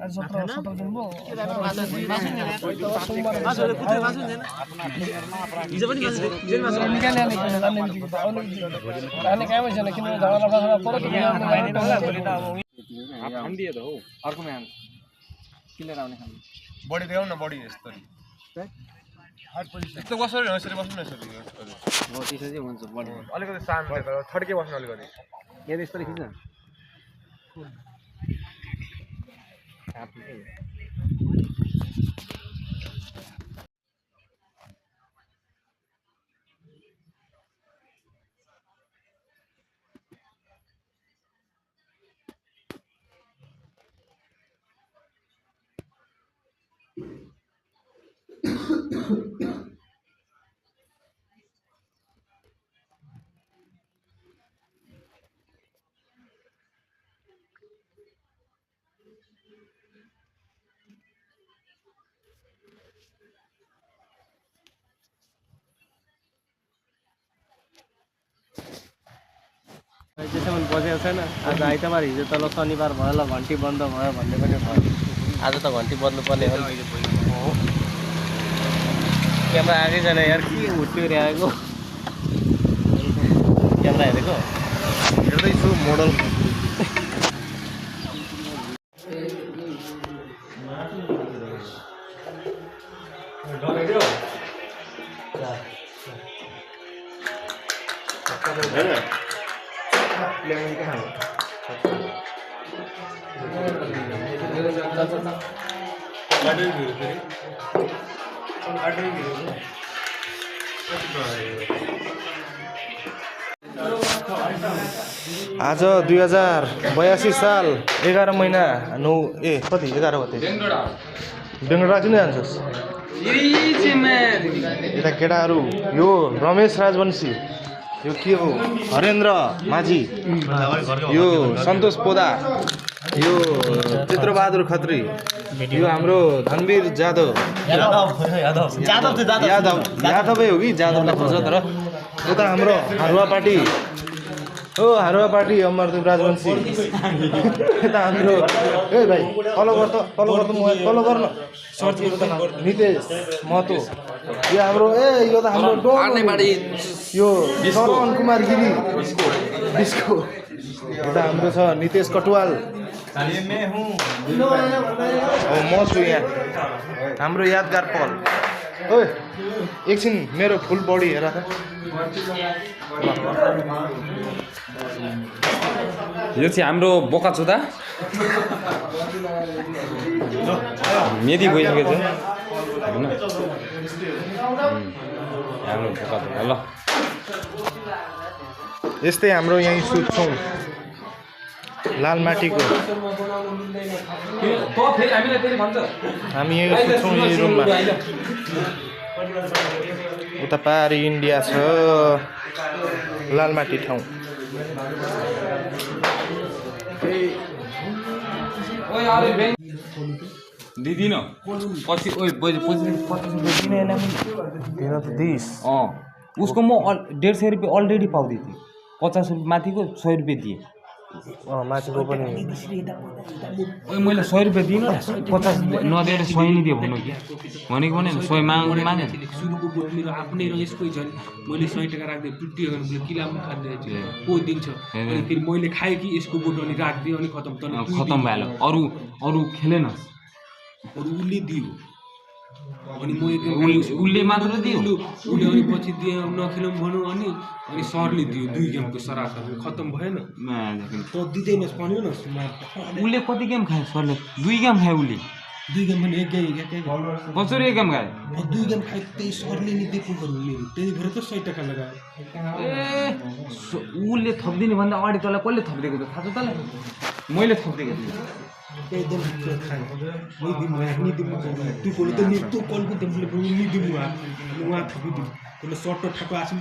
आज 17 दिन भयो बडी देऊ न बडी यस्तो यस्तो बस्नु न यसरी बस्नु न यसरी हो त्यसो चाहिँ हुन्छ बडी अलिकति शान्त थड्के बस्नु अलिकति यहाँ यस्तो खिच्न अहिलेसम्म बजेको छैन आज आइतबार हिजो तल शनिबार भयो ल घन्टी बन्द भयो भन्ने पनि भयो आज त घन्टी बन्नुपर्ने हो क्यामेरा आएकै छैन यार के हुट्यो आएको क्यामेरा हेरेको हेर्दैछु मोडल आज 2082 साल 11 महिना 9 कति 11 गते बेङ्गडोरा किन जान्छस् यता केटाहरू यो रमेश राजवंशी यो के हो हरेन्द्र माझी यो सन्तोष पोदा यो चित्रबहादुर खत्री यो हाम्रो धनवीर यादव यादवै हो कि यादवलाई खोज्छ तर उता हाम्रो हारुवा पार्टी हारुवा पार्टी अमरदेव राजवंशी यता हाम्रो ए भाइ तल गर न नितेश महतो यो हाम्रो यो त हाम्रो यो श्रवण कुमार गिरी बिस्को यता हाम्रो छ नितेश कटुवाल म छु यहाँ हाम्रो यादगार पल ओए एकछिन मेरो फुल बडी हेर त यो चाहिँ हाम्रो बोका छुदा मेदी गइसकेको छ हैन हाम्रो बोका छुदा ल यस्तै हाम्रो यहीँ सुत्छौँ लालमाटीको हामी यहीँ सुत्छौँ यही रुममा उता पारी इन्डिया छ लालमाटी ठाउँ दिदिन पछि ओइ पछि उसको म 150 रुपियाँ अलरेडी पाउँदै थिएँ 50 रुपियाँ माथिको 100 रुपियाँ दिएँ माथिको पनि ओइ मैले 100 रुपियाँ दिइनँ 50 नदिएर 100 नै दियो भन्नु कि भनेको भने 100 माग्ने सुरुको बोट मेरो आफ्नै र यसकै झन् मैले 100 टका राख्दै टुट्टी किलामा खाँदै को दिन्छ अनि फेरि मैले खाएँ कि यसको बोट अनि राख्दिएँ अनि खतम भइहाल्यो अरू खेलेन उसले दियो अनि म उसले मात्र दियो उसले अनि पछि दिए नखेलौँ भनौँ अनि सरले दियो 2 गेमको सरासर खतम भएन त दिँदैनस् भन्यो न उसले कति गेम खायो सरले 2 गेम खायो उसले 2 गेम भने 1 गेम कसरी 1 गेम खायो 2 गेम खायो त्यही सरले नि दिएको भन्नु त्यही भएर त 100 टका लगायो उसले थप्दिने भन्दा अगाडि तँलाई कसले थपिदिएको थियो थाहा छ तँलाई मैले थपिदिएको थिएँ एकदम खायो निदिनु तँ कोले त तँ कलको तिमीले निदिनु उहाँ थपिदिनु त्यसले सर्ट ठाको आछन्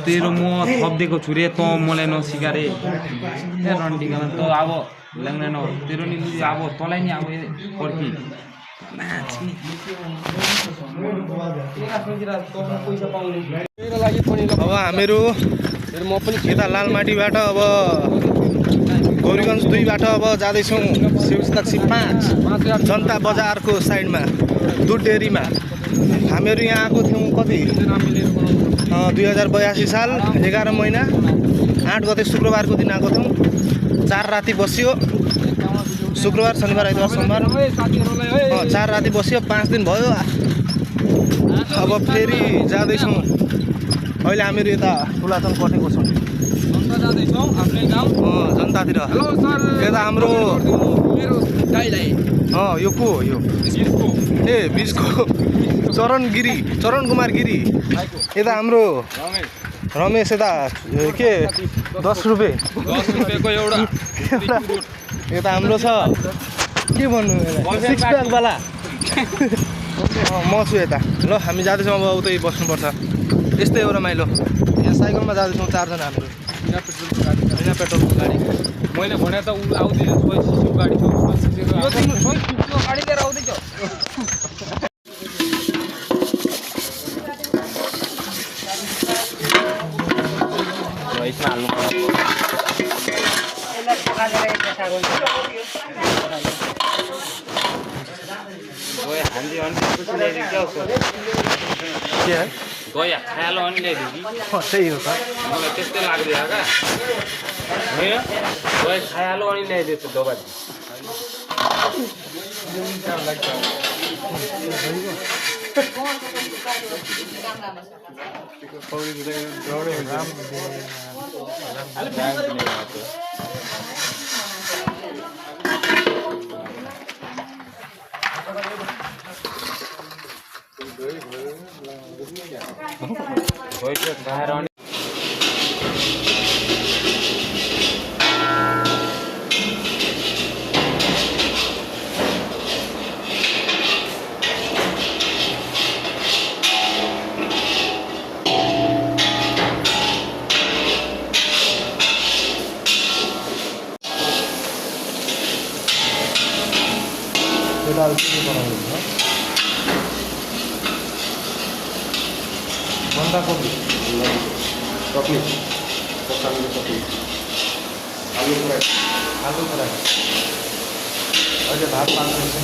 तेरो म थपिदिएको छु रे तँ मलाई नसिकारे रन्डिङमा त अब ल्याङ्दैन तेरो नि अब तँलाई नि अब पर्खी अब हामीहरू यता लालमाटीबाट अब गौरीगञ्ज 2 बाट अब जाँदैछौँ शिवशक्ति 5 जनता बजारको साइडमा दुध डेरीमा। हामीहरू यहाँ आएको थियौँ कति 2082 साल 11 महिना 8 गते शुक्रबारको दिन आएको थियौँ। 4 राति बसियो, शुक्रबार शनिबार आइतबार सोमबार 4 राति बसियो, 5 दिन भयो। अब फेरि जाँदैछौँ। अहिले हामीहरू यता ठुलाचन कटेको छौँ जनतातिर। यता हाम्रो यो को हो यो ए बिचको चरण कुमार गिरी। यता हाम्रो रमेश। यता के 10 रुपियाँको एउटा यता हाम्रो छ के भन्नु 6 प्याकवाला म छु यता। ल हामी जाँदैछौँ अब उतै बस्नुपर्छ। यस्तै हो रमाइलो। यहाँ साइकलमा जाँदैछौँ 4 जना हाम्रो। बिना पेट्रोलको गाडी। मैले भने त उ आउँदैन सोही गाडी छ उसमा यो तिम्रो सोही गाडी लिएर आउँदैछ यसमा हाल्नु पर्यो गयो हान्दी अनि कुछ ल्याइदियो क्या उसको के है गयो खालो अनि ल्याइदियो कि त्यही हो त। मलाई त्यस्तै लाग्दैन क्या होइन गयो खालो अनि ल्याइदियो त दबाई खाएर अनि दाल के बनाउनु छ बन्दाकोपी चटनी खोर्सानीको चटनी आलु फ्राई अहिले भात पाक्दैछौँ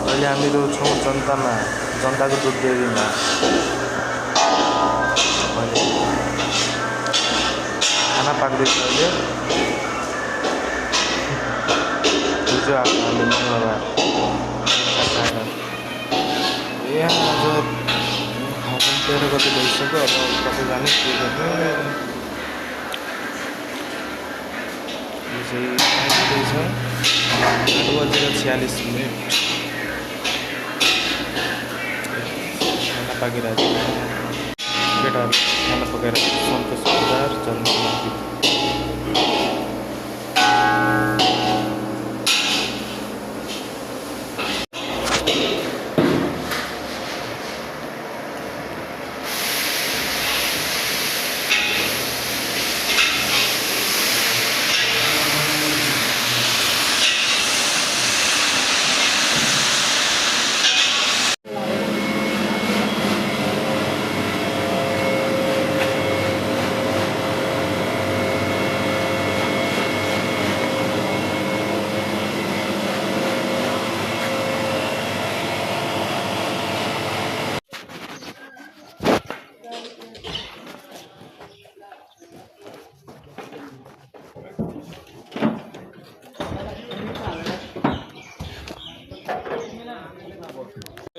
अहिले हामीहरू छौँ जनताको दुध डेरीमा। अहिले खाना पाक्दैछ। अहिले हिजो आएको हामी मङ्गलबार यहाँ आज 13 गते भइसक्यो। अब कतै जाने के गर्ने चाहिँ 8:46 खाना पाकिरहेको छ। केटाहरू खाना पकाएर सन्तोष बजार जन्ममा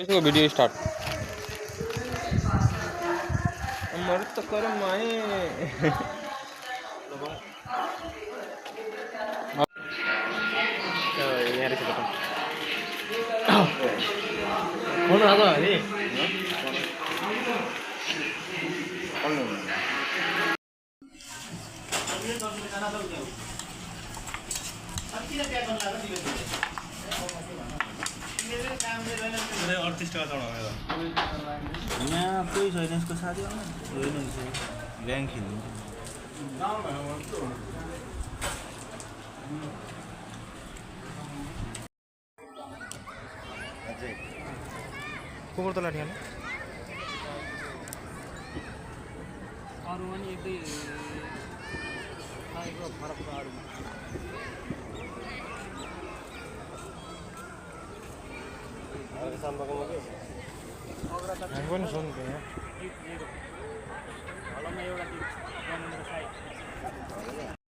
इसको वीडियो स्टार्ट मर्द तो करम माए यहाँ रहेछ फोन आएको नि यहाँ कोही छैन यसको साथी ऱ्याङ्क खेल्नु को त लाठी अरू पनि एक दुई फरक छ अरू पनि सुन्थ्यो हलमा एउटा